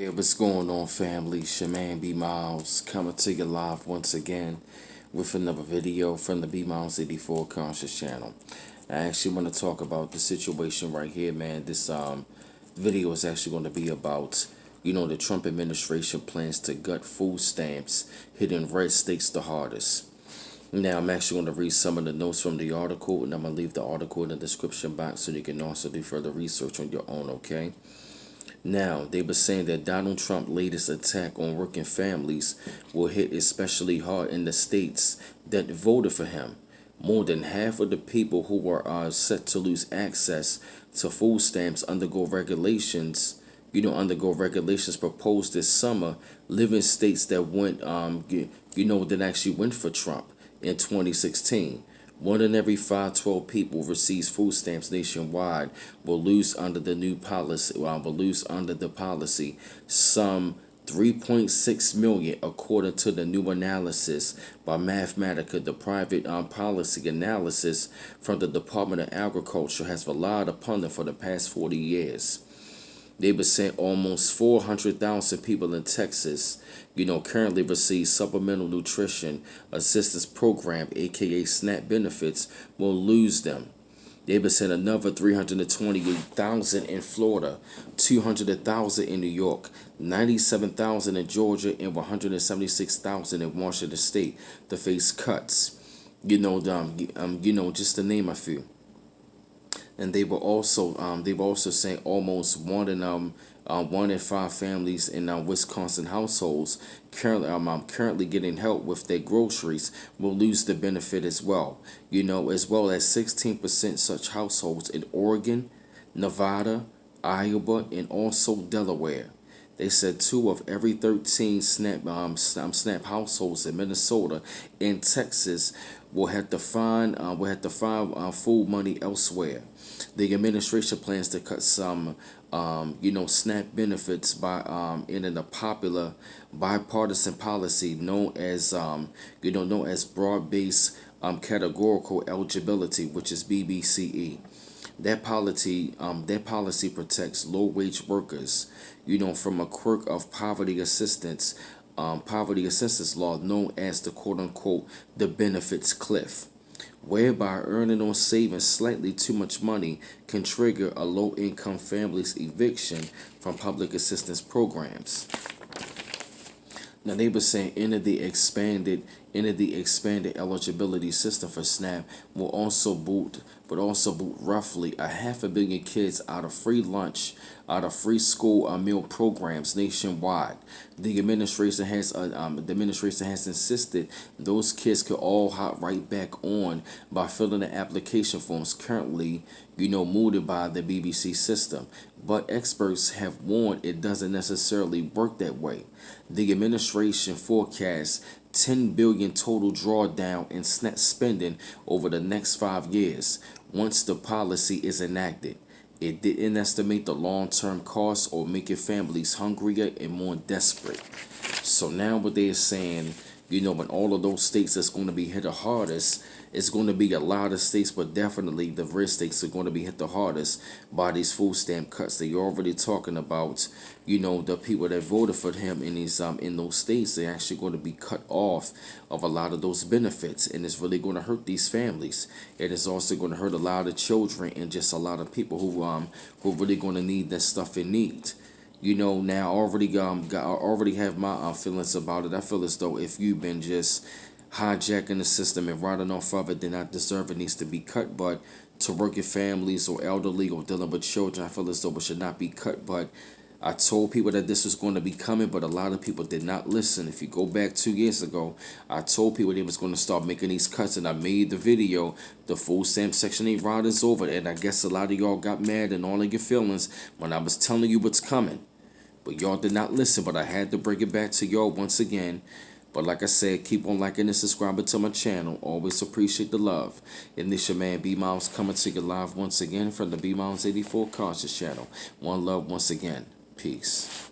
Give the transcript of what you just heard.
Yeah, what's going on, family? It's your man B Miles coming to you live once again with another video from the B Miles 84 Conscious channel. I actually want to talk about the situation right here, man. This video is actually going to be about, the Trump administration plans to gut food stamps, hitting red states the hardest. Now, I'm actually going to read some of the notes from the article, and I'm going to leave the article in the description box so you can also do further research on your own, okay? Now, they were saying that Donald Trump's latest attack on working families will hit especially hard in the states that voted for him. More than half of the people who were set to lose access to food stamps undergo regulations proposed this summer live in states that that actually went for Trump in 2016. One in every 512 people receives food stamps nationwide will lose under the new policy. Some 3.6 million, according to the new analysis by Mathematica. The private policy analysis from the Department of Agriculture has relied upon them for the past 40 years. They were saying almost 400,000 people in Texas, currently receive supplemental nutrition assistance program, aka SNAP benefits, will lose them. They were saying another 328,000 in Florida, 200,000 in New York, 97,000 in Georgia, and 176,000 in Washington State to face cuts. Just to name a few. And they were also saying almost one in five families in Wisconsin households currently getting help with their groceries will lose the benefit as well. As well as 16% such households in Oregon, Nevada, Iowa, and also Delaware. They said 2 of every 13 SNAP households in Minnesota and Texas will have to find food money elsewhere. The administration plans to cut some SNAP benefits by in a popular bipartisan policy known as broad-based categorical eligibility, which is BBCE. That policy protects low-wage workers, from a quirk of poverty assistance law known as the quote-unquote the benefits cliff, whereby earning or saving slightly too much money can trigger a low-income family's eviction from public assistance programs. Now they were saying the expanded eligibility system for SNAP will also boot roughly 500 million kids out of free lunch, out of free school meal programs nationwide. The administration has insisted those kids could all hop right back on by filling the application forms currently mooted by the BBC system. But experts have warned it doesn't necessarily work that way. The administration forecasts 10 billion total drawdown in SNAP spending over the next 5 years once the policy is enacted. It didn't estimate the long-term costs or making families hungrier and more desperate. So now what they're saying, in all of those states that's going to be hit the hardest, it's going to be a lot of states, but definitely the red states are going to be hit the hardest by these food stamp cuts. They're already talking about, the people that voted for him in those states, they're actually going to be cut off of a lot of those benefits, and it's really going to hurt these families. It is also going to hurt a lot of children and just a lot of people who are really going to need that stuff in need. Now I already have my feelings about it. I feel as though if you've been just hijacking the system and riding off of it, then I deserve it needs to be cut. But to working families or elderly or dealing with children, I feel as though it should not be cut. But I told people that this was going to be coming, but a lot of people did not listen. If you go back 2 years ago, I told people they was going to start making these cuts, and I made the video, the food stamp Section 8 ride is over. And I guess a lot of y'all got mad and all of your feelings when I was telling you what's coming. But y'all did not listen, but I had to bring it back to y'all once again. But like I said, keep on liking and subscribing to my channel. Always appreciate the love. And this your man B Miles coming to you live once again from the B Miles 84 Conscious channel. One love once again. Peace.